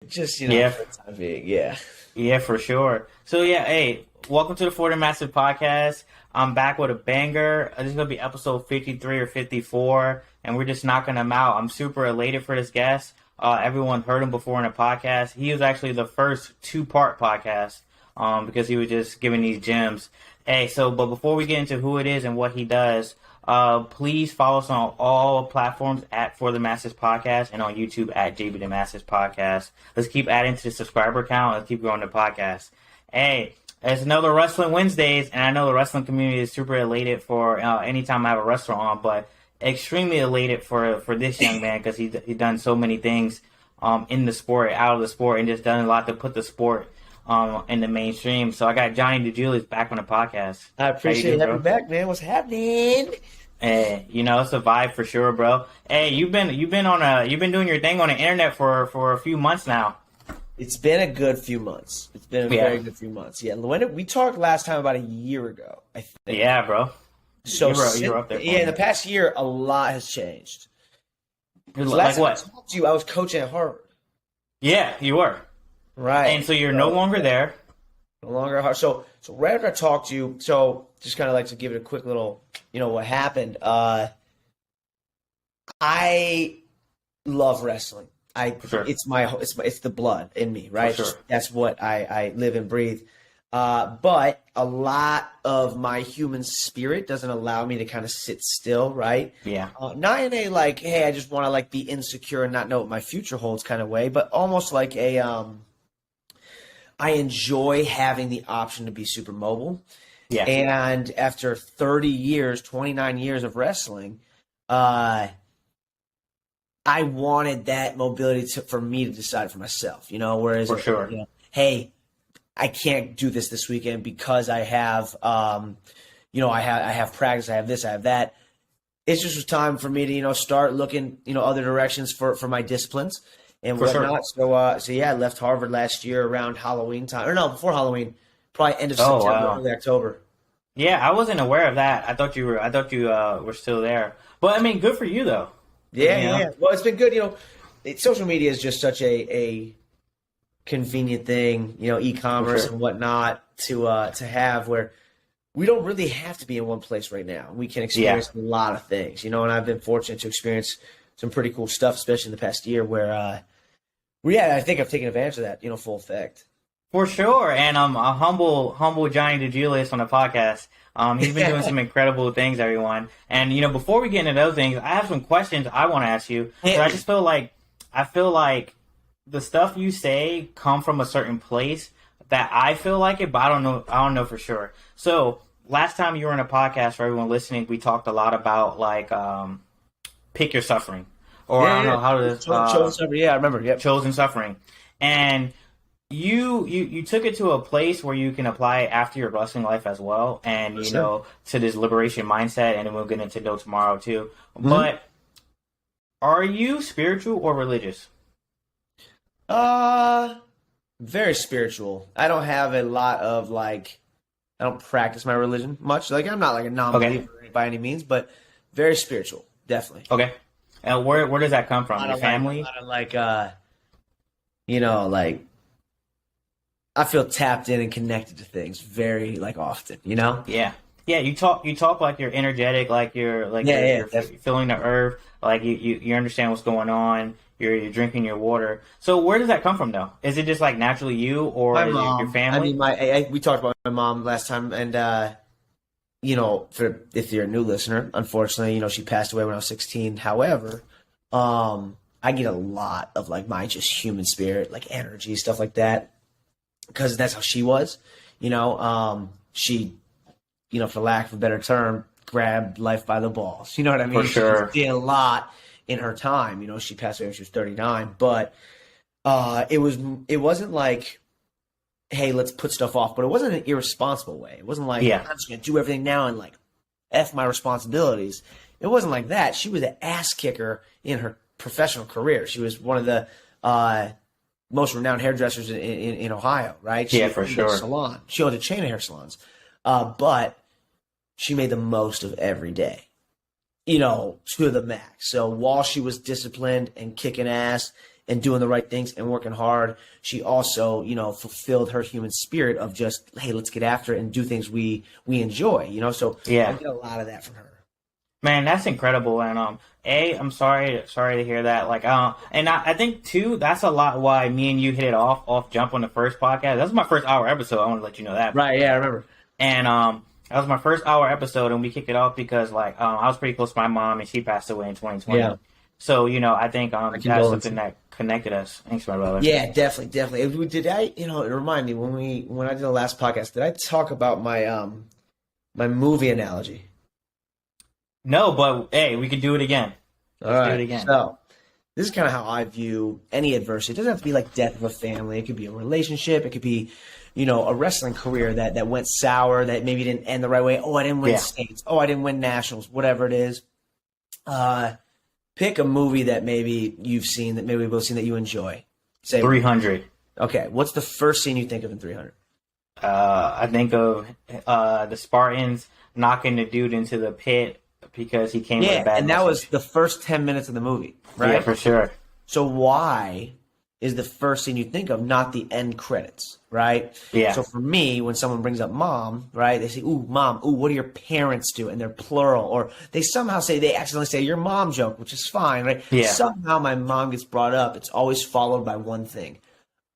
Just, Yeah, for the time being, yeah. yeah, for sure. So yeah, hey, welcome to the Florida Massive Podcast. I'm back with a banger. This is gonna be episode 53 or 54, and we're just knocking them out. I'm super elated for this guest. Everyone heard him before in a podcast. He was actually the first two-part podcast, because he was just giving these gems. Hey, but before we get into who it is and what he does, please follow us on all platforms at For the Masses Podcast and on YouTube at JB the Masses Podcast. Let's keep adding to the subscriber count. Let's keep growing the podcast. Hey, it's another Wrestling Wednesdays, and I know the wrestling community is super elated for anytime I have a wrestler on, but extremely elated for this young man because he done so many things in the sport, out of the sport, and just done a lot to put the sport in the mainstream. So I got Johnny Dijulius back on the podcast. I appreciate having me back, man. What's happening? Hey, it's a vibe for sure, bro. Hey, you've been doing your thing on the internet for a few months now. It's been a good few months. It's been a very good few months. Yeah, we talked last time about a year ago, I think. Yeah, bro. So you're up there. Yeah, in the past year, a lot has changed. Like what? Time I talked to you, I was coaching at Harvard. Yeah, you were. Right. And so you're no longer there. No longer at Harvard. So right after I talked to you, so just kind of like to give it a quick little, what happened. I love wrestling. Sure. It's the blood in me, right? For sure. That's what I live and breathe. But a lot of my human spirit doesn't allow me to kind of sit still, right? Yeah. Not in a like, hey, I just want to like be insecure and not know what my future holds kind of way, but almost like I enjoy having the option to be super mobile. Yeah. And after 29 years of wrestling, I wanted that mobility for me to decide for myself, whereas, For sure. Hey, I can't do this weekend because I have, I have practice, I have this, I have that. It's just time for me to, start looking, other directions for my disciplines and For sure. whatnot. So yeah, I left Harvard last year around Halloween time, or no, before Halloween, probably end of September, wow. early October. Yeah, I wasn't aware of that. I thought you were still there. But I mean, good for you though. Yeah. Well, it's been good. Social media is just such a convenient thing, e-commerce Sure. and whatnot to have where we don't really have to be in one place right now. We can experience a lot of things, and I've been fortunate to experience some pretty cool stuff, especially in the past year where, I think I've taken advantage of that, full effect. For sure, and a humble Johnny DeJulius on the podcast. He's been doing some incredible things, everyone. And before we get into those things, I have some questions I want to ask you. So I just feel like the stuff you say come from a certain place that I feel like it, but I don't know for sure. So last time you were in a podcast, for everyone listening, we talked a lot about like pick your suffering, or I don't know how to chosen suffering. Yeah, I remember. Yep. Chosen suffering, and you took it to a place where you can apply it after your wrestling life as well, and to this liberation mindset, and then we'll get into it tomorrow too. Mm-hmm. But are you spiritual or religious? Very spiritual. I don't have a lot of I don't practice my religion much. Like I'm not like a non-believer by any means, but very spiritual, definitely. Okay. And where does that come from? Your family? I feel tapped in and connected to things very often, Yeah. Yeah, you talk like you're energetic, like you're feeling the earth, like you understand what's going on. You're drinking your water. So where does that come from, though? Is it just like naturally you, or my is mom, it your family? We talked about my mom last time, and if you're a new listener, unfortunately, she passed away when I was 16. However, I get a lot of my just human spirit, energy, stuff like that, because that's how she was. She, for lack of a better term, grabbed life by the balls. You know what I mean? For sure. She did a lot in her time. She passed away when she was 39, but it wasn't like, hey, let's put stuff off, but it wasn't an irresponsible way. It wasn't like, I'm just going to do everything now and F my responsibilities. It wasn't like that. She was an ass kicker in her professional career. She was one of the most renowned hairdressers in Ohio, right? For sure. Salon. She owned a chain of hair salons. But she made the most of every day. To the max. So while she was disciplined and kicking ass and doing the right things and working hard, she also, fulfilled her human spirit of just, hey, let's get after it and do things we enjoy, So I get a lot of that from her. Man, that's incredible. And I'm sorry to hear that. Like, and I think too, that's a lot why me and you hit it off jump on the first podcast. That was my first hour episode. I want to let you know that. Right? Yeah, I remember. And that was my first hour episode, and we kicked it off because I was pretty close to my mom, and she passed away in 2020. Yeah. So I think that's something that connected us. Thanks, my brother. Yeah, definitely. It reminded me when I did the last podcast, did I talk about my my movie analogy? No, but hey, we could do it again. Let's do it again. So, this is kind of how I view any adversity. It doesn't have to be like death of a family. It could be a relationship. It could be, a wrestling career that went sour, that maybe didn't end the right way. Oh, I didn't win states. Oh, I didn't win nationals. Whatever it is. Pick a movie that maybe you've seen, that maybe we've both seen, that you enjoy. Say 300. Okay, what's the first scene you think of in 300? I think of the Spartans knocking the dude into the pit because he came with a bad and message. That was the first 10 minutes of the movie, right? Yeah, for sure. So why is the first scene you think of not the end credits, right? Yeah. So for me, when someone brings up mom, right, they say, ooh, mom, ooh, what do your parents do? And they're plural. Or they accidentally say your mom joke, which is fine, right? Yeah. Somehow my mom gets brought up. It's always followed by one thing.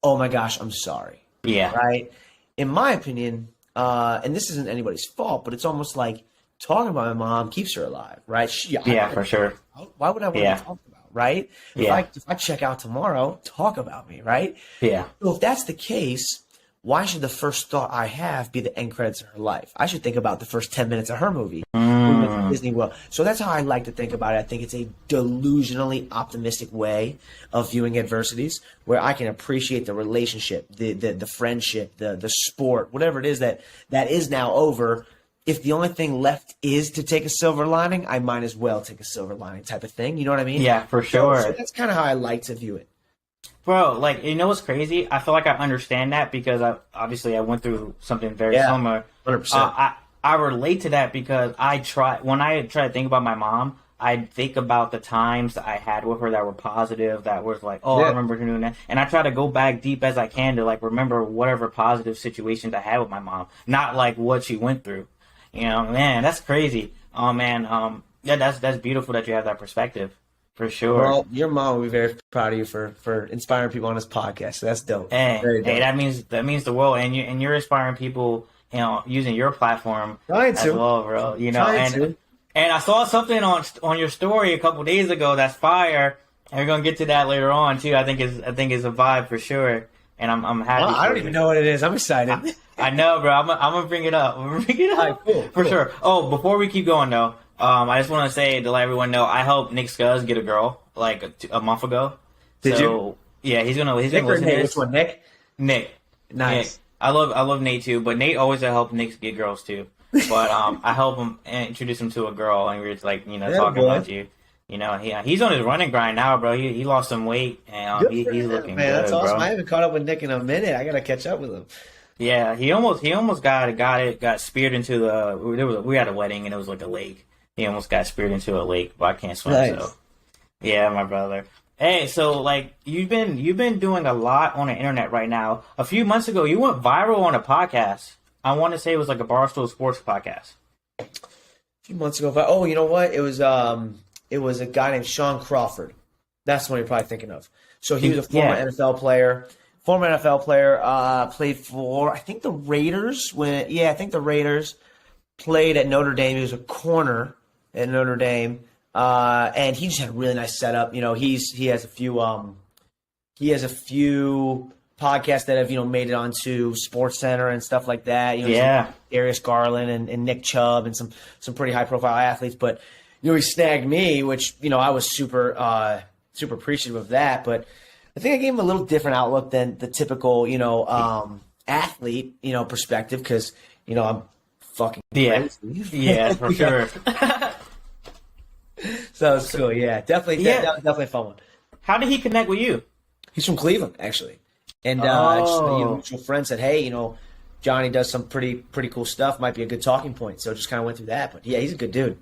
Oh my gosh, I'm sorry. Yeah. Right? In my opinion, and this isn't anybody's fault, but it's almost like talking about my mom keeps her alive, right? For sure. Why would I want to talk about it, right? Yeah. If I check out tomorrow, talk about me, right? Yeah. So if that's the case, why should the first thought I have be the end credits of her life? I should think about the first 10 minutes of her movie. Disney World. So that's how I like to think about it. I think it's a delusionally optimistic way of viewing adversities, where I can appreciate the relationship, the friendship, the sport, whatever it is that is now over. If the only thing left is to take a silver lining, I might as well take a silver lining type of thing. You know what I mean? Yeah, for sure. So that's kind of how I like to view it. Bro, what's crazy? I feel like I understand that because I went through something very similar. 100%. I relate to that because when I try to think about my mom, I think about the times that I had with her that were positive, that was like, I remember her doing that. And I try to go back deep as I can to remember whatever positive situations I had with my mom, not like what she went through. Man, that's crazy. Oh man, that's beautiful that you have that perspective, for sure. Well, your mom will be very proud of you for inspiring people on this podcast. So that's dope. Hey, that means the world, and you're inspiring people, using your platform as well, bro. And I saw something on your story a couple days ago that's fire, and we're gonna get to that later on too. I think is a vibe for sure, and I'm happy. Well, I don't even know what it is. I'm excited. I know, bro. I'm gonna bring it up. For sure. Oh, before we keep going though, I just want to say to let everyone know, I helped Nick Scuzz get a girl like a month ago. Did you? Yeah, he's gonna listen to this. Which one, Nick? Nick. Nice. Nick. I love Nate too, but Nate always helped Nick get girls too. But I help him introduce him to a girl, and we were just talking about you. He's on his running grind now, bro. He lost some weight, and he's looking good, that's awesome. bro. I haven't caught up with Nick in a minute. I gotta catch up with him. Yeah, he almost got speared into we had a wedding and it was like a lake. He almost got speared into a lake, but I can't swim. Nice. So yeah, my brother. Hey, so you've been doing a lot on the internet right now. A few months ago, you went viral on a podcast. I want to say it was like a Barstool Sports podcast. A few months ago, you know what? It was a guy named Sean Crawford. That's the one you're probably thinking of. So he was a former NFL player. Played for, I think, the Raiders. I think the Raiders. Played at Notre Dame. He was a corner at Notre Dame, and he just had a really nice setup. He has a few podcasts that have made it onto SportsCenter and stuff like that. Darius Garland and Nick Chubb and some pretty high profile athletes. But he snagged me, which I was super appreciative of that. But I think I gave him a little different outlook than the typical, athlete, perspective, because, I'm fucking crazy. Yeah, for sure. So it's cool. Yeah, definitely a fun one. How did he connect with you? He's from Cleveland, actually. And mutual friend said, hey, Johnny does some pretty cool stuff. Might be a good talking point. So just kind of went through that. But yeah, he's a good dude.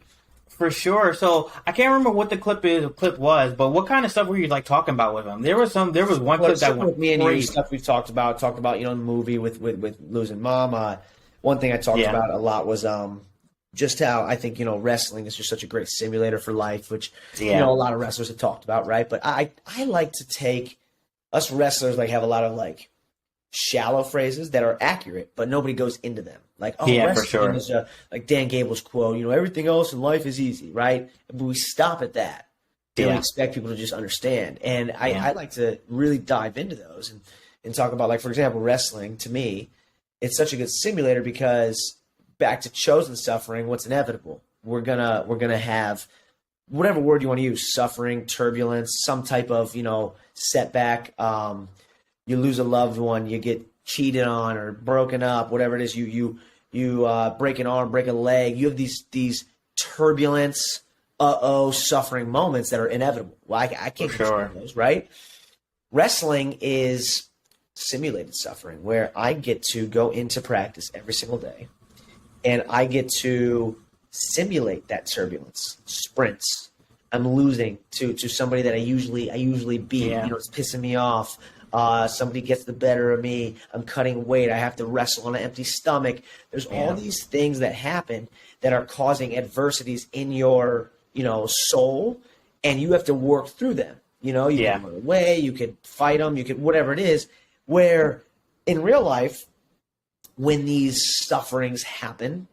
For sure. So I can't remember what the clip was, but what kind of stuff were you like talking about with him? There was one clip that went with me and crazy. you, stuff we've talked about, the movie with losing mom. One thing I talked about a lot was just how I think, wrestling is just such a great simulator for life, which, a lot of wrestlers have talked about, right? But I like to take us wrestlers, like, have a lot of, like, shallow phrases that are accurate, but nobody goes into them. Like, wrestling for sure. is like Dan Gable's quote, everything else in life is easy, right? But we stop at that. And we expect people to just understand. And I like to really dive into those and talk about, like, for example, wrestling, to me, it's such a good simulator because back to chosen suffering, what's inevitable? We're gonna have whatever word you want to use, suffering, turbulence, some type of, setback. You lose a loved one, you get cheated on or broken up, whatever it is, you break an arm, break a leg. You have these turbulence, suffering moments that are inevitable. Well, I can't control those, right? Wrestling is simulated suffering, where I get to go into practice every single day, and I get to simulate that turbulence, sprints. I'm losing to somebody that I usually beat. It's pissing me off. Somebody gets the better of me. I'm cutting weight. I have to wrestle on an empty stomach. There's all these things that happen that are causing adversities in your, soul, and you have to work through them. You can run away, you could fight them, you could whatever it is. Where in real life, when these sufferings happen,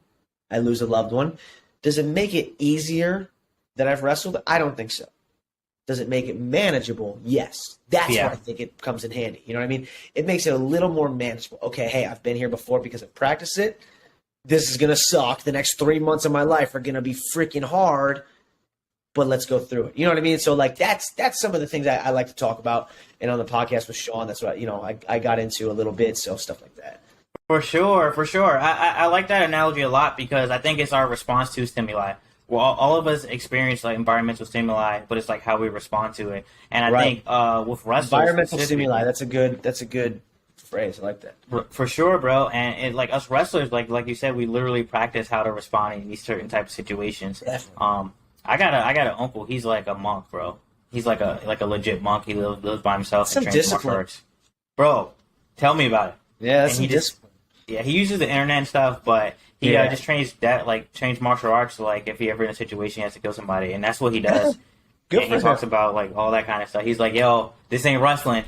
I lose a loved one. Does it make it easier that I've wrestled? I don't think so. Does it make it manageable? Yes. That's where I think it comes in handy. You know what I mean? It makes it a little more manageable. Okay, hey, I've been here before because I've practiced it. This is going to suck. The next 3 months of my life are going to be freaking hard, but let's go through it. You know what I mean? So, like, that's some of the things I like to talk about. And on the podcast with Sean, that's what, I got into a little bit, so stuff like that. For sure. I like that analogy a lot because I think it's our response to stimuli. Well, all of us experience like environmental stimuli, but it's like how we respond to it. And I think with wrestling, environmental stimuli, that's a good phrase. I like that. For sure, bro. And like us wrestlers, like you said, we literally practice how to respond in these certain type of situations. Definitely. I got an uncle. He's like a monk, bro. He's like a legit monk. He lives by himself. Some and trains discipline, martial arts. Bro. Tell me about it. Yeah, that's some discipline. He uses the internet and stuff, but he just trains martial arts. So, like, if he ever in a situation he has to kill somebody, and that's what he does. Good and he talks about like all that kind of stuff. He's like, "Yo, this ain't wrestling."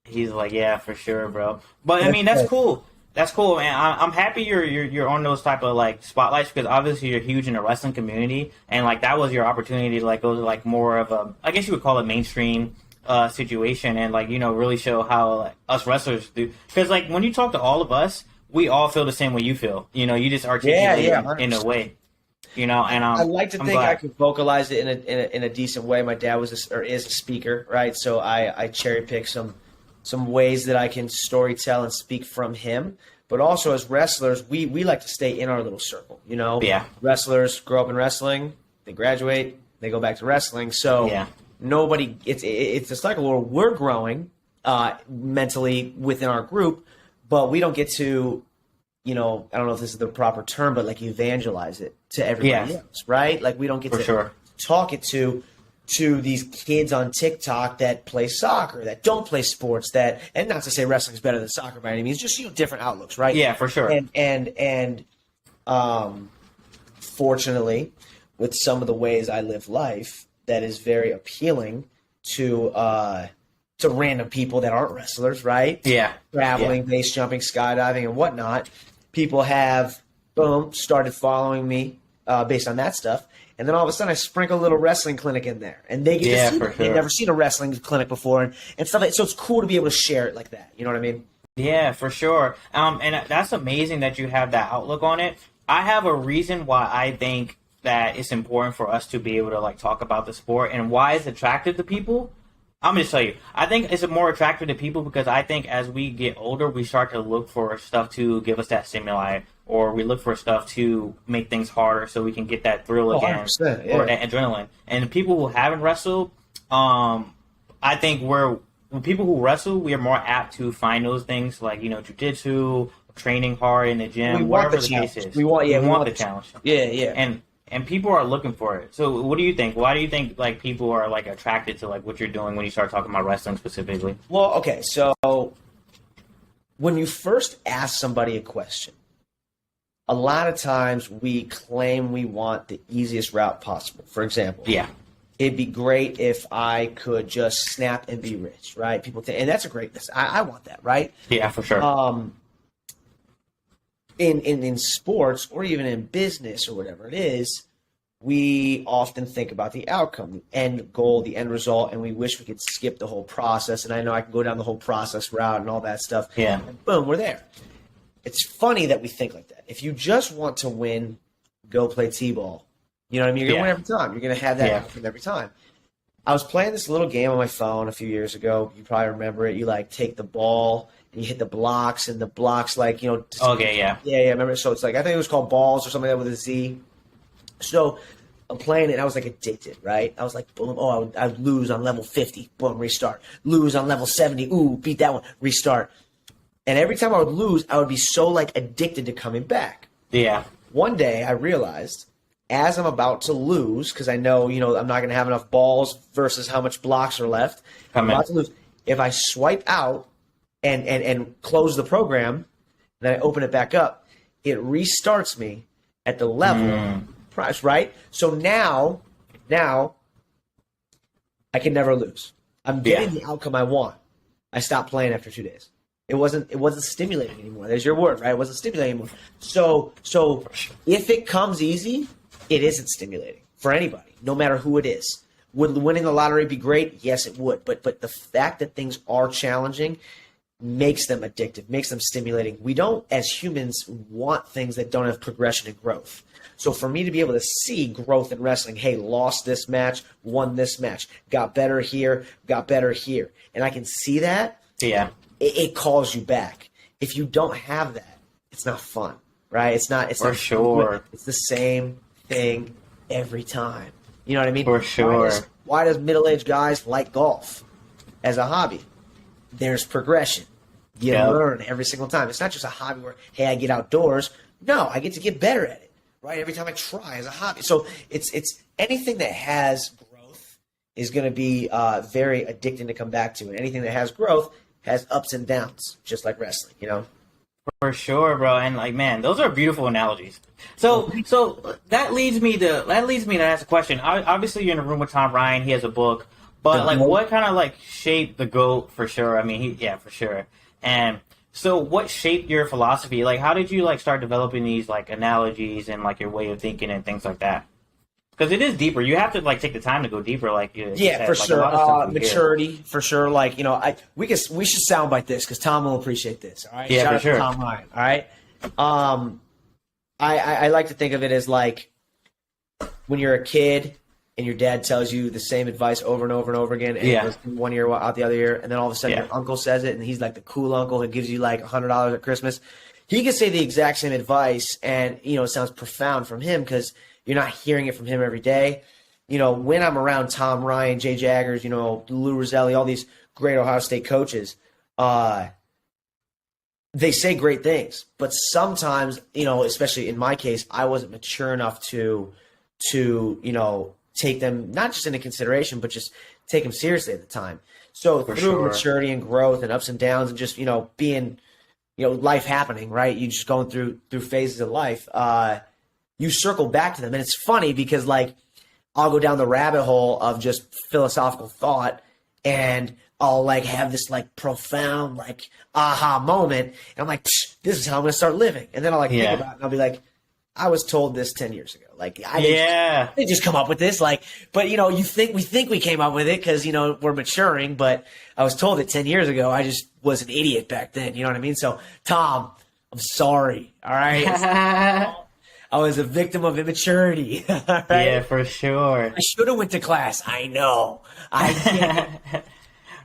He's like, "Yeah, for sure, bro." But I mean, that's cool. That's cool, man. I'm happy you're on those type of like spotlights because obviously you're huge in the wrestling community, and like that was your opportunity to like go to like more of a, I guess you would call it mainstream situation, and like really show how like, us wrestlers do. Because like when you talk to all of us, we all feel the same way you feel. You just articulate it in a way. And I like to think I can vocalize it in a decent way. My dad is a speaker, right? So I cherry pick some ways that I can storytell and speak from him. But also as wrestlers, we like to stay in our little circle. Wrestlers grow up in wrestling, they graduate, they go back to wrestling. So nobody, it's a cycle where we're growing mentally within our group, but we don't get to, I don't know if this is the proper term, but like evangelize it to everybody else, right? Like we don't get to talk it to these kids on TikTok that play soccer, that don't play sports, and not to say wrestling is better than soccer by any means, just different outlooks, right? Yeah, for sure. And fortunately, with some of the ways I live life, that is very appealing to random people that aren't wrestlers, right? Yeah. Traveling, base jumping, skydiving, and whatnot. People have, started following me based on that stuff. And then all of a sudden I sprinkle a little wrestling clinic in there. And they get to see it. They've never seen a wrestling clinic before and stuff like that. So it's cool to be able to share it like that. You know what I mean? Yeah, for sure. And that's amazing that you have that outlook on it. I have a reason why I think that it's important for us to be able to like talk about the sport and why it's attractive to people. I'm going to tell you, I think it's more attractive to people because I think as we get older, we start to look for stuff to give us that stimuli, or we look for stuff to make things harder so we can get that thrill again, or that adrenaline. And the people who haven't wrestled, I think people who wrestle, we are more apt to find those things like, jiu-jitsu, training hard in the gym, whatever the case is. We want the challenge. Yeah. and people are looking for it. So what do you think? Why do you think like people are like attracted to like what you're doing when you start talking about wrestling specifically? Well, okay, so when you first ask somebody a question, a lot of times we claim we want the easiest route possible. For example, it'd be great if I could just snap and be rich, right? People think, and that's a greatness. I want that, right? Yeah, for sure. In sports or even in business or whatever it is, we often think about the outcome, the end goal, the end result, and we wish we could skip the whole process. And I know I can go down the whole process route and all that stuff. Yeah. And boom, we're there. It's funny that we think like that. If you just want to win, go play T-ball. You know what I mean? You're going to win every time. You're going to have that outcome every time. I was playing this little game on my phone a few years ago. You probably remember it. You, like, take the ball and you hit the blocks, and the blocks, like, you know. Okay, yeah. Yeah, remember? So it's like, I think it was called Balls or something like that with a Z. So I'm playing it, and I was, like, addicted, right? I was like, boom, I would lose on level 50. Boom, restart. Lose on level 70. Ooh, beat that one. Restart. And every time I would lose, I would be so, like, addicted to coming back. Yeah. One day I realized, as I'm about to lose, because I know, you know, I'm not going to have enough balls versus how much blocks are left. I'm about to lose. If I swipe out and close the program, and then I open it back up, it restarts me at the level price, right? So now I can never lose. I'm getting the outcome I want. I stopped playing after 2 days. It wasn't stimulating anymore. There's your word, right? It wasn't stimulating anymore. So if it comes easy, it isn't stimulating for anybody, no matter who it is. Would winning the lottery be great? Yes, it would. But the fact that things are challenging makes them addictive, makes them stimulating. We don't, as humans, want things that don't have progression and growth. So for me to be able to see growth in wrestling, hey, lost this match, won this match, got better here, and I can see that, it calls you back. If you don't have that, it's not fun, right? It's not. For sure. It's the same thing every time. You know what I mean? For sure. Why does middle-aged guys like golf as a hobby? There's progression. You learn every single time. It's not just a hobby where, hey, I get outdoors. No, I get to get better at it, right? Every time I try as a hobby. So it's anything that has growth is going to be very addicting to come back to. And anything that has growth has ups and downs, just like wrestling, you know? For sure, bro. And like, man, those are beautiful analogies. So that leads me to ask a question. Obviously, you're in a room with Tom Ryan. He has a book, but like, what kind of like shaped the GOAT for sure? I mean, for sure. And so, what shaped your philosophy? Like, how did you like start developing these like analogies and like your way of thinking and things like that? Because it is deeper. You have to like take the time to go deeper. Like for like, sure. Maturity for sure. Like, you know, we should soundbite this because Tom will appreciate this. All right. Yeah, Shout for sure. Tom Ryan. All right. I like to think of it as like when you're a kid and your dad tells you the same advice over and over and over again, and it goes one ear out the other ear, and then all of a sudden your uncle says it, and he's like the cool uncle who gives you like $100 at Christmas. He can say the exact same advice, and you know it sounds profound from him because you're not hearing it from him every day. You know, when I'm around Tom Ryan, Jay Jaggers, you know, Lou Roselli, all these great Ohio State coaches, they say great things. But sometimes, you know, especially in my case, I wasn't mature enough to you know, take them not just into consideration, but just take them seriously at the time. So through maturity and growth and ups and downs and just, you know, being, you know, life happening, right? You just going through phases of life. You circle back to them. And it's funny because, like, I'll go down the rabbit hole of just philosophical thought and I'll, like, have this, like, profound, like, aha moment. And I'm like, this is how I'm going to start living. And then I'll, like, think about it and I'll be like, I was told this 10 years ago. Like, I didn't just come up with this. Like, but, you know, we think we came up with it because, you know, we're maturing. But I was told it 10 years ago. I just was an idiot back then. You know what I mean? So, Tom, I'm sorry. All right? I was a victim of immaturity. Right? Yeah, for sure. I should have went to class. I know.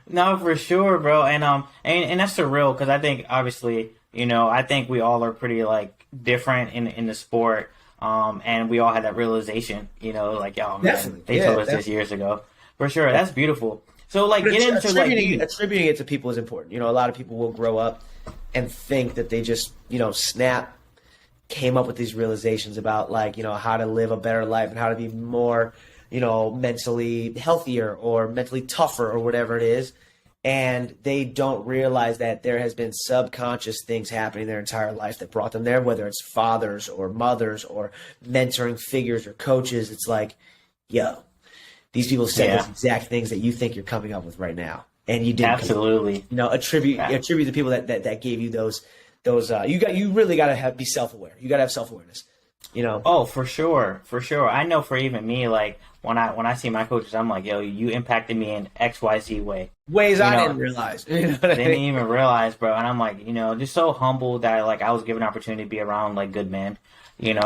No, for sure, bro. And that's surreal because I think obviously, you know, I think we all are pretty like different in the sport. And we all had that realization, you know, like, oh man, they told us this years ago. For sure, that's beautiful. So like, attributing it to people is important. You know, a lot of people will grow up and think that they just, you know, snap came up with these realizations about like, how to live a better life and how to be more, mentally healthier or mentally tougher or whatever it is. And they don't realize that there has been subconscious things happening their entire life that brought them there, whether it's fathers or mothers or mentoring figures or coaches. It's like, yo, these people said those exact things that you think you're coming up with right now. And you didn't. Absolutely. Attribute the people that gave you those you really got to be self-aware. You got to have self-awareness. Oh, for sure. I know for even me, like when I see my coaches, I'm like, yo, you impacted me in XYZ ways I didn't realize. Didn't even realize, bro. And I'm like, just so humbled that like I was given an opportunity to be around like good men,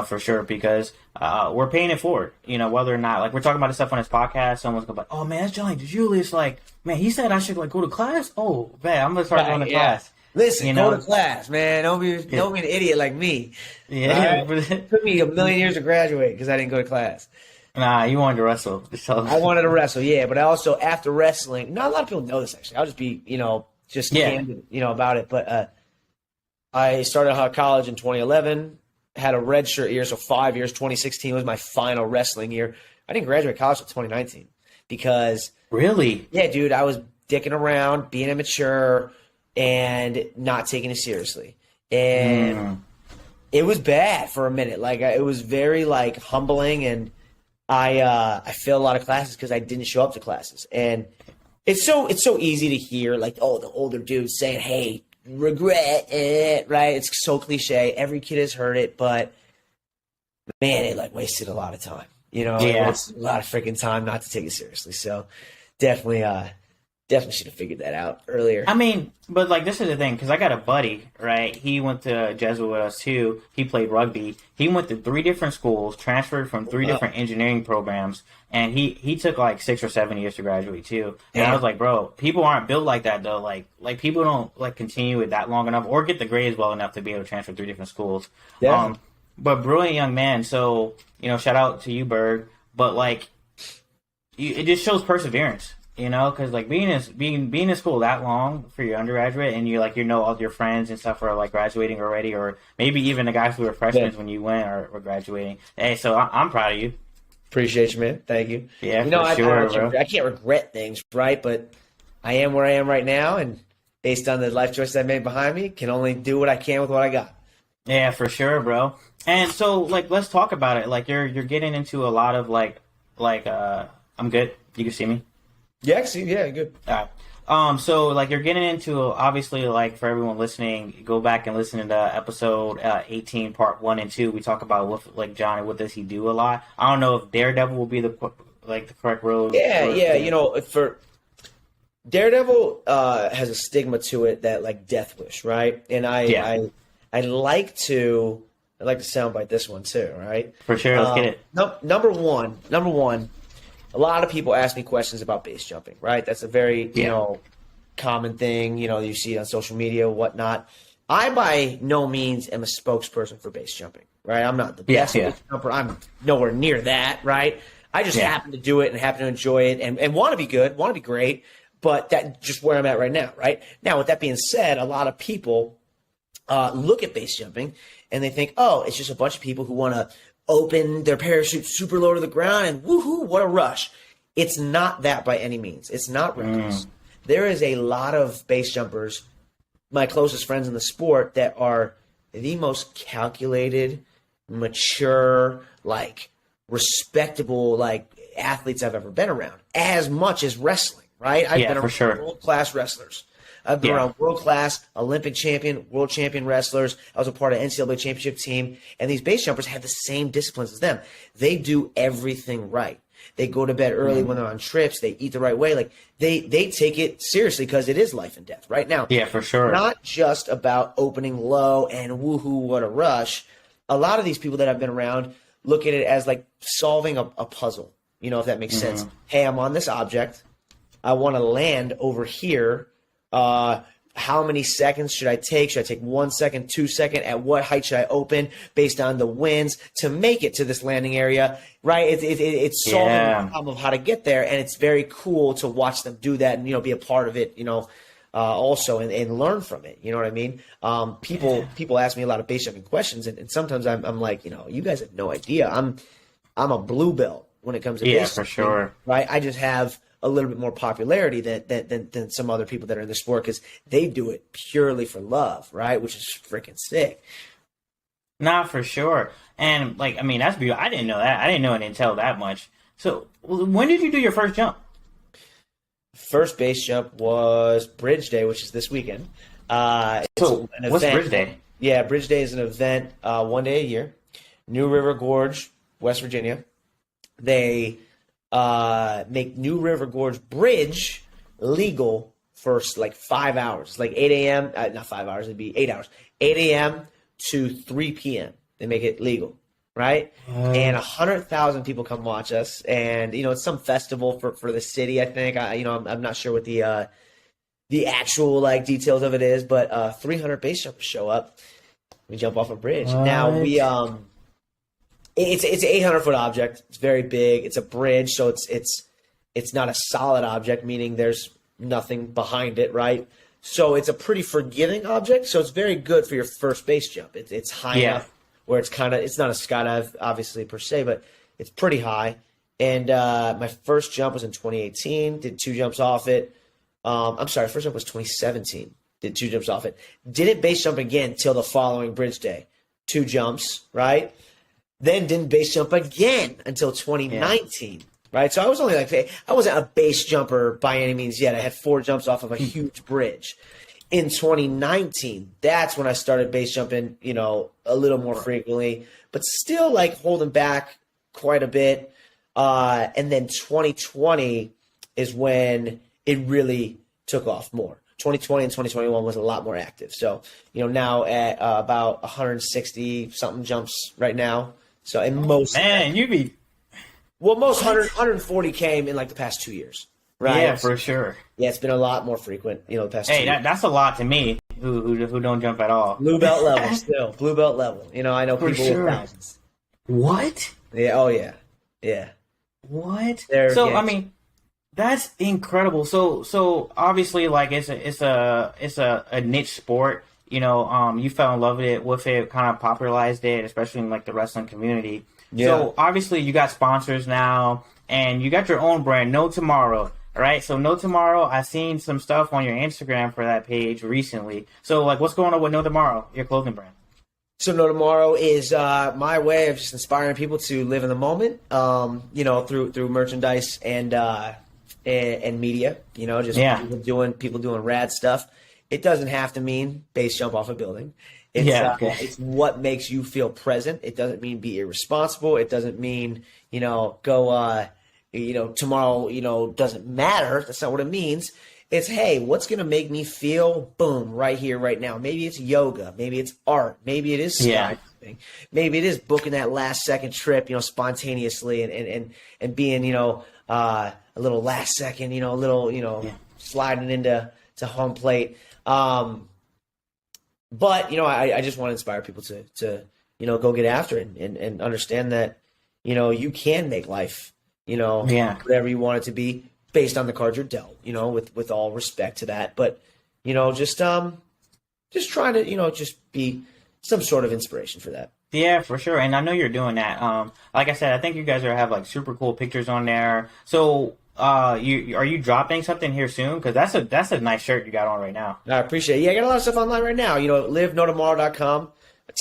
for sure, because we're paying it forward, whether or not, like we're talking about this stuff on this podcast. Someone's gonna be like, oh man, that's Johnny Dijulius. Like, man, he said I should like go to class. Oh man, I'm gonna start going to class. Listen, go to class, man. Don't be an idiot like me. Yeah, right? It took me a million years to graduate because I didn't go to class. Nah, you wanted to wrestle. I wanted to wrestle, yeah. But I also, after wrestling, not a lot of people know this actually. I'll just be, candid, about it. But I started college in 2011, had a redshirt year, so 5 years. 2016 was my final wrestling year. I didn't graduate college until 2019 because. Really? Yeah, dude. I was dicking around, being immature, and not taking it seriously. And it was bad for a minute. Like, it was very, like, humbling, and I failed a lot of classes because I didn't show up to classes. And it's so easy to hear, like, oh, the older dudes saying, hey, regret it, right? It's so cliche. Every kid has heard it, but, man, it, like, wasted a lot of time. It's a lot of freaking time not to take it seriously. So definitely should have figured that out earlier. I mean, but like this is the thing, because I got a buddy, right? He went to Jesuit with us too. He played rugby. He went to 3 different schools, transferred from 3 different engineering programs, and he took like 6 or 7 years to graduate too. And I was like, bro, people aren't built like that though. Like people don't like continue it that long enough or get the grades well enough to be able to transfer 3 different schools. Yeah. But brilliant young man. So shout out to you, Berg. But like, it just shows perseverance. Because like being in school that long for your undergraduate, and all your friends and stuff are like graduating already, or maybe even the guys who were freshmen when you went were graduating. Hey, so I'm proud of you. Appreciate you, man. Thank you. Yeah, for sure, bro. I can't regret things, right? But I am where I am right now, and based on the life choices I made behind me, can only do what I can with what I got. Yeah, for sure, bro. And so like let's talk about it. Like you're getting into a lot of like I'm good. You can see me. Yeah, good. All right. So like you're getting into, obviously, like for everyone listening, go back and listen to episode 18, part 1 and 2. We talk about what, like Johnny, what does he do a lot. I don't know if Daredevil will be the correct road. For Daredevil has a stigma to it that like Death Wish, right? And I like to soundbite this one too, right? For sure, let's get it. Number one. A lot of people ask me questions about base jumping, right? That's a very, common thing, you see on social media, whatnot. I by no means am a spokesperson for base jumping, right? I'm not the best base jumper. I'm nowhere near that, right? I just happen to do it and happen to enjoy it and want to be good, want to be great, but that's just where I'm at right now, right? Now, with that being said, a lot of people look at base jumping and they think, oh, it's just a bunch of people who want to open their parachute super low to the ground and woohoo, what a rush. It's not that by any means. It's not reckless. There is a lot of base jumpers, my closest friends in the sport, that are the most calculated, mature, like respectable, like athletes I've ever been around, as much as wrestling, right? I've been around world-class wrestlers. I've been around world-class, Olympic champion, world champion wrestlers. I was a part of NCAA championship team. And these base jumpers have the same disciplines as them. They do everything right. They go to bed early when they're on trips. They eat the right way. Like they take it seriously because it is life and death right now. Yeah, for sure. Not just about opening low and woohoo, what a rush. A lot of these people that I've been around look at it as like solving a puzzle, if that makes sense. Hey, I'm on this object. I want to land over here. How many seconds should I take? Should I take 1 second, 2 seconds? At what height should I open based on the winds to make it to this landing area? Right? It's solving the problem of how to get there, and it's very cool to watch them do that and be a part of it. also and learn from it. You know what I mean? People ask me a lot of base jumping questions, and sometimes I'm like, you guys have no idea. I'm a blue belt when it comes to base for jumping, sure. right? I just have a little bit more popularity than some other people that are in the sport because they do it purely for love, right? Which is freaking sick. Nah, for sure. And that's beautiful. I didn't know that. I didn't know it until that much. So when did you do your first jump? First base jump was Bridge Day, which is this weekend. What's Bridge Day? Yeah, Bridge Day is an event 1 day a year. New River Gorge, West Virginia. They make New River Gorge Bridge legal for like 5 hours. It's like 8 a.m. Not 5 hours. It'd be 8 hours. 8 a.m. to 3 p.m. They make it legal, right? And 100,000 people come watch us. And, it's some festival for the city, I think. I'm not sure what the actual, details of it is. But 300 base jumpers show up. We jump off a bridge. What? Now, it's an 800-foot object. It's very big. It's a bridge, so it's not a solid object, meaning there's nothing behind it, right? So it's a pretty forgiving object. So it's very good for your first base jump. It's high enough where it's not a skydive, obviously, per se, but it's pretty high. And my first jump was in 2018. Did 2 jumps off it. I'm sorry, first jump was 2017. Did 2 jumps off it. Didn't base jump again till the following Bridge Day. 2 jumps, right? Then didn't base jump again until 2019, right? So I was only I wasn't a base jumper by any means yet. I had 4 jumps off of a huge bridge. In 2019, that's when I started base jumping, a little more frequently, but still holding back quite a bit. And then 2020 is when it really took off more. 2020 and 2021 was a lot more active. So, now at about 160 something jumps right now. So in most most 140 came in the past 2 years, right? Yeah, for sure. Yeah, it's been a lot more frequent, the past 2 years. That's a lot to me who don't jump at all. Blue belt level still, blue belt level. I know people with thousands. What? Yeah. Oh yeah. Yeah. What? Yeah. That's incredible. So obviously, it's a niche sport. You fell in love with it, kind of popularized it, especially in the wrestling community. Yeah. So obviously, you got sponsors now, and you got your own brand, No Tomorrow. All right. So No Tomorrow, I seen some stuff on your Instagram for that page recently. So what's going on with No Tomorrow, your clothing brand? So No Tomorrow is my way of just inspiring people to live in the moment. Through merchandise and media. People doing rad stuff. It doesn't have to mean base jump off a building. It's what makes you feel present. It doesn't mean be irresponsible. It doesn't mean, go, tomorrow, doesn't matter. That's not what it means. It's, hey, what's going to make me feel boom right here, right now? Maybe it's yoga. Maybe it's art. Maybe it is skydiving. Maybe it is booking that last second trip, spontaneously and being, a little last second, sliding into home plate. But I just want to inspire people to go get after it and understand that, you can make life, whatever you want it to be based on the cards you're dealt, with all respect to that. But, just trying to, just be some sort of inspiration for that. Yeah, for sure. And I know you're doing that. Like I said, I think you guys have super cool pictures on there. So, are you dropping something here soon? Because that's a nice shirt you got on right now. I appreciate it. Yeah, I got a lot of stuff online right now. LiveNoTomorrow.com.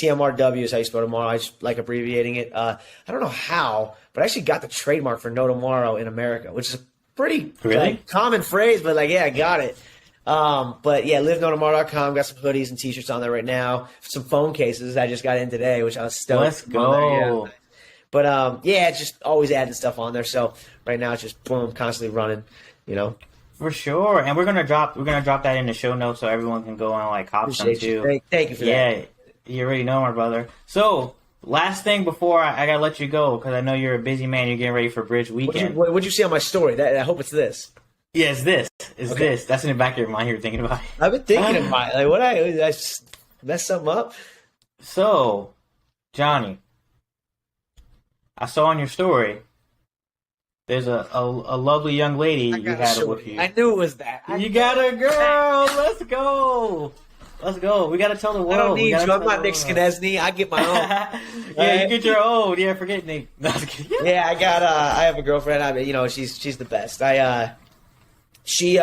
TMRW is how you spell tomorrow. I just like abbreviating it. I don't know how, but I actually got the trademark for No Tomorrow in America, which is a pretty common phrase, but I got it. But yeah, LiveNoTomorrow.com. Got some hoodies and t-shirts on there right now. Some phone cases I just got in today, which I was stoked. Let's go. Yeah. But it's just always adding stuff on there. So right now it's just boom, constantly running, For sure. And we're gonna drop that in the show notes so everyone can go and hop some too. Thank you for that. Yeah, you already know, my brother. So last thing before I gotta let you go, because I know you're a busy man. You're getting ready for Bridge Weekend. What'd you see on my story? I hope it's this. Yeah, it's this. This. That's in the back of your mind. You're thinking about it. I've been thinking about it. What I messed something up. So, Johnny, I saw on your story there's a lovely young lady you had with you. I knew it was that. You got a girl. Let's go. Let's go. We got to tell the world. I don't need you. I'm not Nick Skenesny. I get my own. Yeah, you get your own. Yeah, forget Nick. No, yeah, I have a girlfriend. I mean, she's the best. She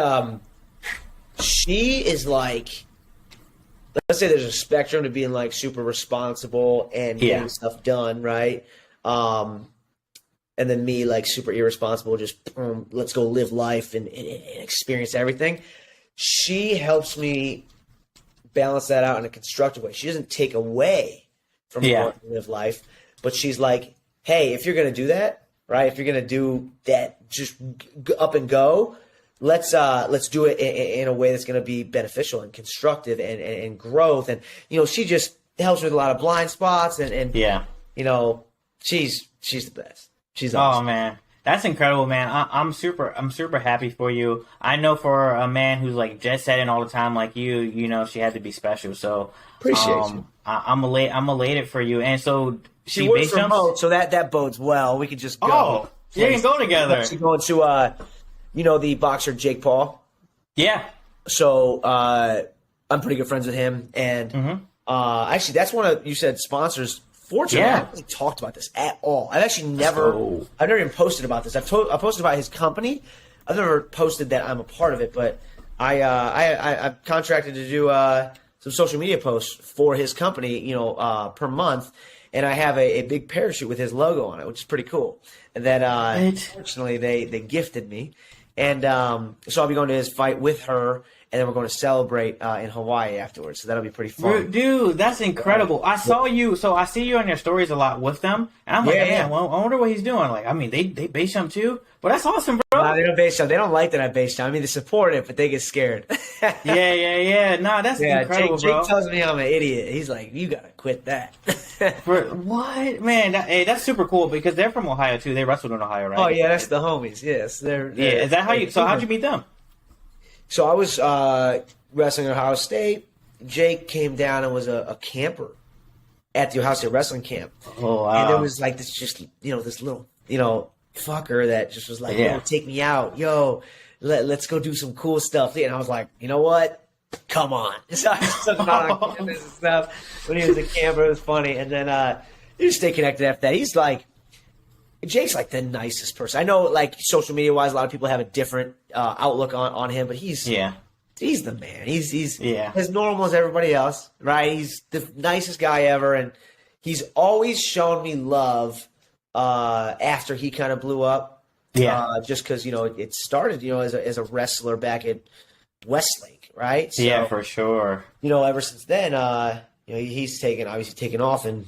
is like, let's say there's a spectrum to being like super responsible and getting stuff done, right? And then me like super irresponsible, just let's go live life and experience everything. She helps me balance that out in a constructive way. She doesn't take away from how to live life, but she's like, hey, if you're going to do that, right? If you're going to do that, just up and go. Let's do it in a way that's going to be beneficial and constructive and growth. And, she just helps with a lot of blind spots and she's the best. She's awesome. Oh man, that's incredible, man. I'm super happy for you. I know for a man who's like jet setting all the time like you, she had to be special. So appreciate you. I'm elated for you. And so she works remote, so that bodes well. We could just go. Oh, you can go together. She's going to the boxer Jake Paul. Yeah. So I'm pretty good friends with him, and actually that's one of you said sponsors. Fortunately, I haven't really talked about this at all. I've never even posted about this. I've posted about his company. I've never posted that I'm a part of it, but I'm contracted to do some social media posts for his company, per month, and I have a big parachute with his logo on it, which is pretty cool. And that fortunately they gifted me, and so I'll be going to his fight with her. And then we're going to celebrate in Hawaii afterwards, so that'll be pretty fun. Dude, that's incredible. I saw you, so I see you on your stories a lot with them, and I'm like, man, well, I wonder what he's doing. Like, I mean, they base jump too, but that's awesome, bro. Nah, they don't base jump. They don't like that I base jump. I mean, they support it, but they get scared. yeah. Nah, that's incredible, bro. Jake tells me I'm an idiot. He's like, you gotta quit that. What, man? That's super cool because they're from Ohio too. They wrestled in Ohio, right? Oh yeah, that's the homies. Yes, they're Is that how you? So how'd you meet them? So I was wrestling at Ohio State. Jake came down and was a camper at the Ohio State wrestling camp. Oh, wow. And there was like this this little, fucker that just was like, yo, take me out. Yo, let's go do some cool stuff. And I was like, you know what? Come on. So I just took him out on campus and stuff. When he was a camper, it was funny. And then you just stay connected after that. He's like, Jake's like the nicest person. I know, like social media wise, a lot of people have a different outlook on him, but he's the man. He's as normal as everybody else, right? He's the nicest guy ever, and he's always shown me love after he kind of blew up. Yeah, just because it started as a wrestler back at Westlake, right? So, yeah, for sure. Ever since then, he's obviously taken off, and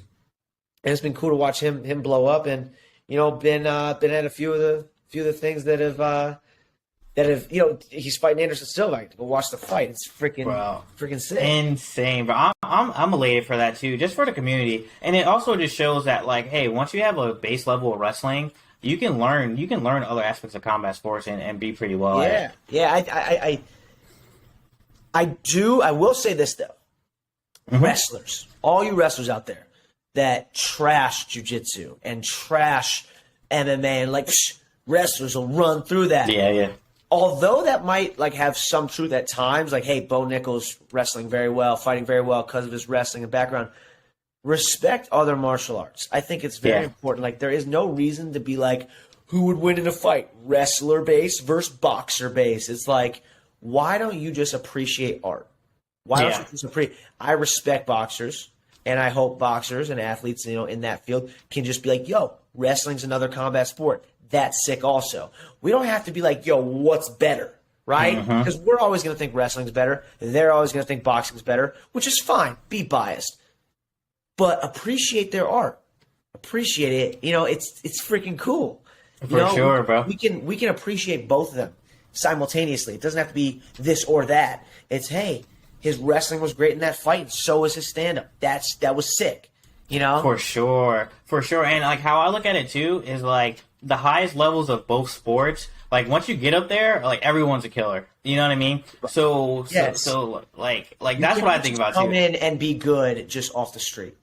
it's been cool to watch him blow up and. Been at a few of the things that have he's fighting Anderson Silva. I go watch the fight. It's freaking sick. Insane, bro. I'm elated for that too, just for the community, and it also just shows that like, hey, once you have a base level of wrestling, you can learn other aspects of combat sports and be pretty well at it. Yeah. I do. I will say this though, wrestlers, all you wrestlers out there that trash jiu-jitsu and trash MMA and like wrestlers will run through that. Yeah. Although that might like have some truth at times, like, hey, Bo Nichols wrestling very well, fighting very well because of his wrestling and background. Respect other martial arts. I think it's very important. Like, there is no reason to be like, who would win in a fight? Wrestler base versus boxer base. It's like, why don't you just appreciate art? Why don't you just appreciate? I respect boxers. And I hope boxers and athletes, in that field can just be like, yo, wrestling's another combat sport. That's sick also. We don't have to be like, yo, what's better, right? Because we're always going to think wrestling's better. They're always going to think boxing's better, which is fine. Be biased. But appreciate their art. Appreciate it. It's freaking cool. For sure, bro. We can appreciate both of them simultaneously. It doesn't have to be this or that. It's, hey, his wrestling was great in that fight, and so was his stand-up. That was sick, For sure. And, like, how I look at it, too, is, like, the highest levels of both sports, like, once you get up there, like, everyone's a killer. You know what I mean? So that's what I think about, too. Come in and be good just off the street.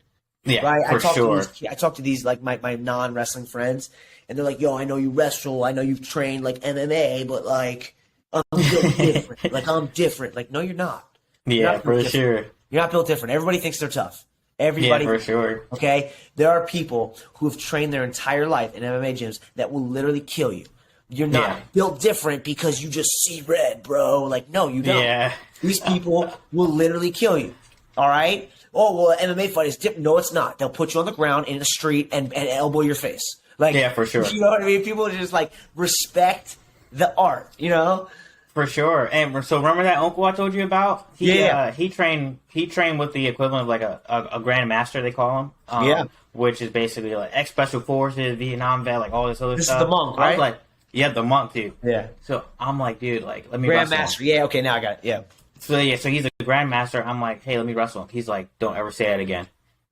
Yeah, right? for sure. I talk to these like my non-wrestling friends, and they're like, "Yo, I know you wrestle. I know you've trained like MMA, but like I'm built different. Like I'm different. Like no, you're not. You're Yeah, not for built different. sure. You're not built different. Everybody thinks they're tough. Yeah, Everybody, for sure. okay? There are people who have trained their entire life in MMA gyms that will literally kill you. You're not built different because you just see red, bro. Like, no, you don't. Yeah. These people will literally kill you. All right? Oh, well, an MMA fight is different. No, it's not. They'll put you on the ground in the street and elbow your face. Like, Yeah, for sure. You know what I mean? People just like respect the art, you know? For sure. And so remember that uncle I told you about? He trained with the equivalent of like a grandmaster, they call him. Which is basically like ex special forces, Vietnam vet, like all this other stuff. This is the monk, right? I was like, yeah, the monk too. Yeah. So I'm like, dude, like let me Grandmaster. wrestle him. Yeah, okay, now I got it. Yeah. So he's a grandmaster. I'm like, hey, let me wrestle him. He's like, don't ever say that again.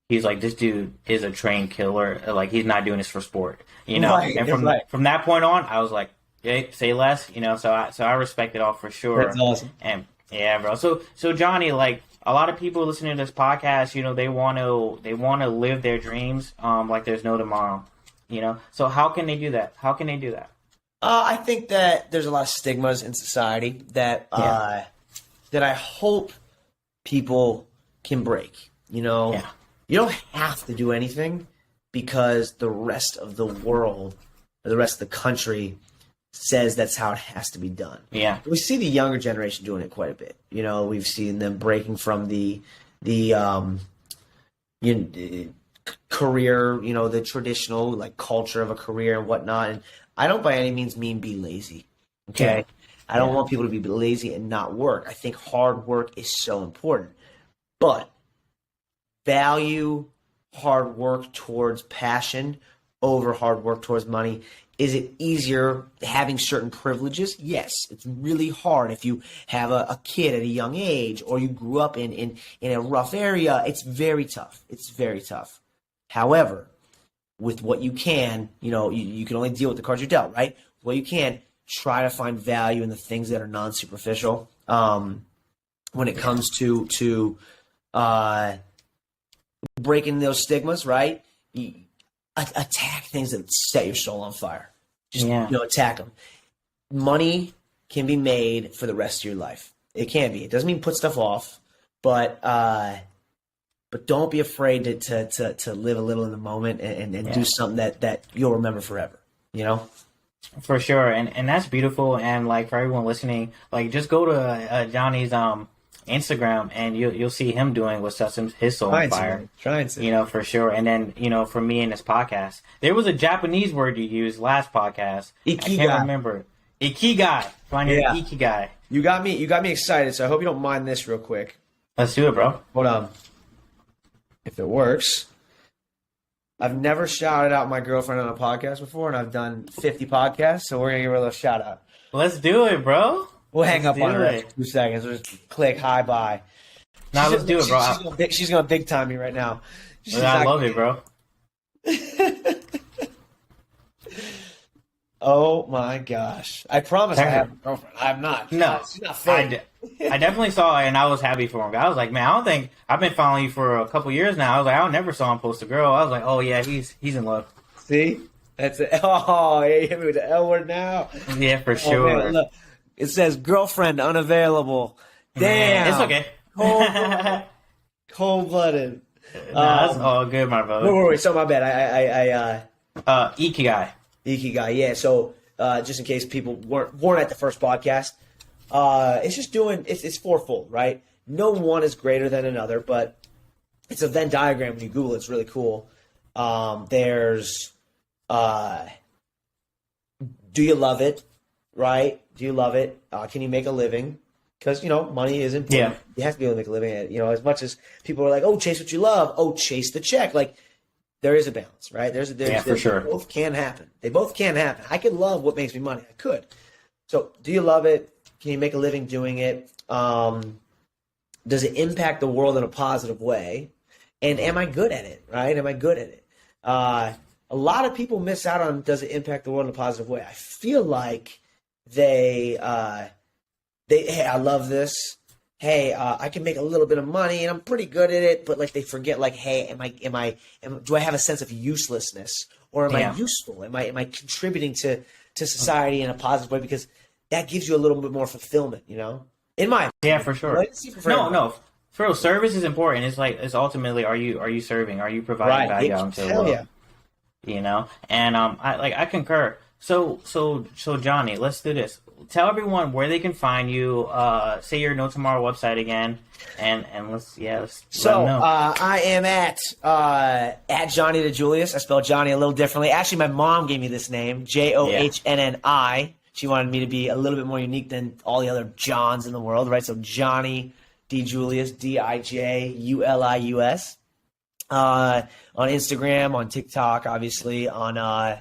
He's like, this dude is a trained killer. Like he's not doing this for sport, you know. Right, and from that point on, I was like, hey, say less, you know. So I respect it all for sure. That's awesome. And yeah, bro. So Johnny, like a lot of people listening to this podcast, you know, they want to live their dreams, like there's no tomorrow, you know. So how can they do that? How can they do that? I think that there's a lot of stigmas in society that that I hope people can break. You know, you don't have to do anything because the rest of the world or the rest of the country says that's how it has to be done. Yeah, we see the younger generation doing it quite a bit. You know, we've seen them breaking from the career, you know, the traditional like culture of a career and whatnot. And I don't by any means mean be lazy. Okay. Yeah. I don't want people to be lazy and not work. I think hard work is so important. But value hard work towards passion over hard work towards money. Is it easier having certain privileges? Yes. It's really hard if you have a kid at a young age or you grew up in a rough area. It's very tough. It's very tough. However, with what you can, you know, you can only deal with the cards you're dealt, right? What you can, try to find value in the things that are non-superficial. When it comes to breaking those stigmas, right? Attack things that set your soul on fire. Just you know, attack them. Money can be made for the rest of your life. It can be. It doesn't mean put stuff off, but don't be afraid to live a little in the moment and do something that you'll remember forever. You know. For sure, and that's beautiful. And like for everyone listening, like just go to Johnny's Instagram and you'll see him doing what sets his soul on fire. Trying to, you know, for sure. And then you know, for me in this podcast, there was a Japanese word you used last podcast. Ikigai. I can't remember. Ikigai. Finding Ikigai. You got me excited. So I hope you don't mind this real quick. Let's do it, bro. Hold on. If it works. I've never shouted out my girlfriend on a podcast before, and I've done 50 podcasts, so we're going to give her a little shout out. Let's do it, bro. We'll hang up on her in 2 seconds. We'll just click hi, bye. Nah, let's do it, bro. She's going to big time me right now. I love it, bro. Oh my gosh. I promise I have a girlfriend. I'm not. No. She's not fake. I definitely saw it, and I was happy for him. I was like, man, I don't think I've been following you for a couple years now. I was like, I never saw him post a girl. I was like, oh yeah, he's in love. See, that's it. Oh, yeah, you hit me with the L word now. Yeah, for sure. Man, look, it says girlfriend unavailable. Damn, it's okay. Cold blooded. That's all good, my brother. Wait. So my bad. Ikigai. Ikigai. Yeah. So just in case people weren't at the first podcast. It's just it's fourfold, right? No one is greater than another, but it's a Venn diagram when you Google it. It's really cool. There's, do you love it, right? Do you love it? Can you make a living? Because, you know, money is important. Yeah. You have to be able to make a living. You know, as much as people are like, oh, chase what you love. Oh, chase the check. Like, there is a balance, right? For sure. They both can happen. They both can happen. I could love what makes me money. I could. So, do you love it? Can you make a living doing it? Does it impact the world in a positive way? And am I good at it, right? Am I good at it? A lot of people miss out on does it impact the world in a positive way. I feel like hey, I love this. hey, I can make a little bit of money and I'm pretty good at it, but like they forget, like, hey, do I have a sense of uselessness, or am I useful? Am I contributing to society in a positive way? Because that gives you a little bit more fulfillment, you know. In my opinion, for sure. No. For real, service is important. It's ultimately, are you serving? Are you providing value out into the world? Yeah. You know, and I concur. So Johnny, let's do this. Tell everyone where they can find you. Say your No Tomorrow website again, and let's So let them know. I am at Johnni Dijulius. I spell Johnny a little differently. Actually, my mom gave me this name, Johnnni. She wanted me to be a little bit more unique than all the other Johns in the world, right? So Johnni Dijulius, Dijulius. On Instagram, on TikTok, obviously, on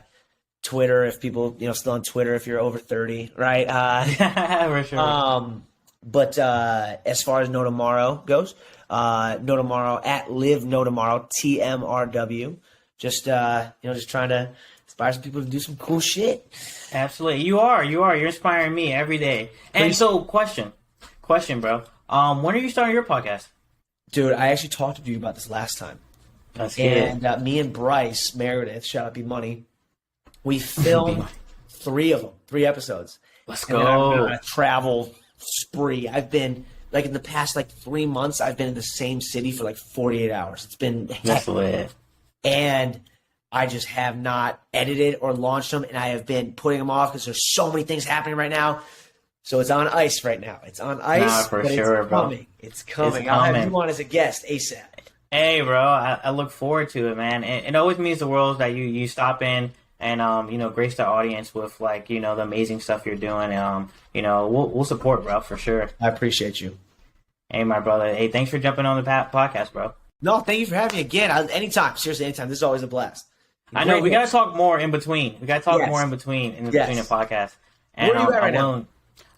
Twitter, if people, still on Twitter, if you're over 30, right? For sure. But as far as No Tomorrow goes, No Tomorrow at Live No Tomorrow, TMRW. Just trying to inspire some people to do some cool shit. Absolutely. You're inspiring me every day. And so, question, bro. When are you starting your podcast? Dude, I actually talked to you about this last time. That's good. And me and Bryce Meredith, shout out B Money, we filmed 3 episodes. Let's go. And then I'm on a travel spree. I've been, like, in the past, 3 months, I've been in the same city for 48 hours. It's been That's lit. And I just have not edited or launched them, and I have been putting them off because there's so many things happening right now. So it's on ice right now. It's on ice. Nah, for sure, it's coming. bro. It's coming. I'll have you on as a guest ASAP. Hey, bro, I look forward to it, man. It always means the world that you stop in and grace the audience with the amazing stuff you're doing. We'll support, bro, for sure. I appreciate you. Hey, my brother. Hey, thanks for jumping on the podcast, bro. No, thank you for having me again. Anytime, seriously, anytime. This is always a blast. I know we gotta talk more in between. We gotta talk more in between between the podcast. And, where are you at right now?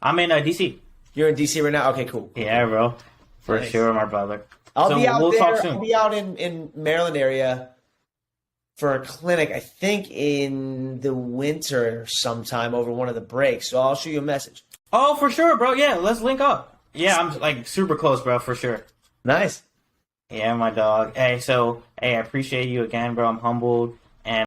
I'm in DC. You're in DC right now? Okay, cool. Yeah, bro. For sure, my brother. I'll be out there. Talk soon. I'll be out in Maryland area for a clinic, I think in the winter sometime over one of the breaks. So I'll shoot you a message. Oh, for sure, bro. Yeah, let's link up. Yeah, I'm super close, bro, for sure. Nice. Yeah, my dog. Hey, I appreciate you again, bro. I'm humbled.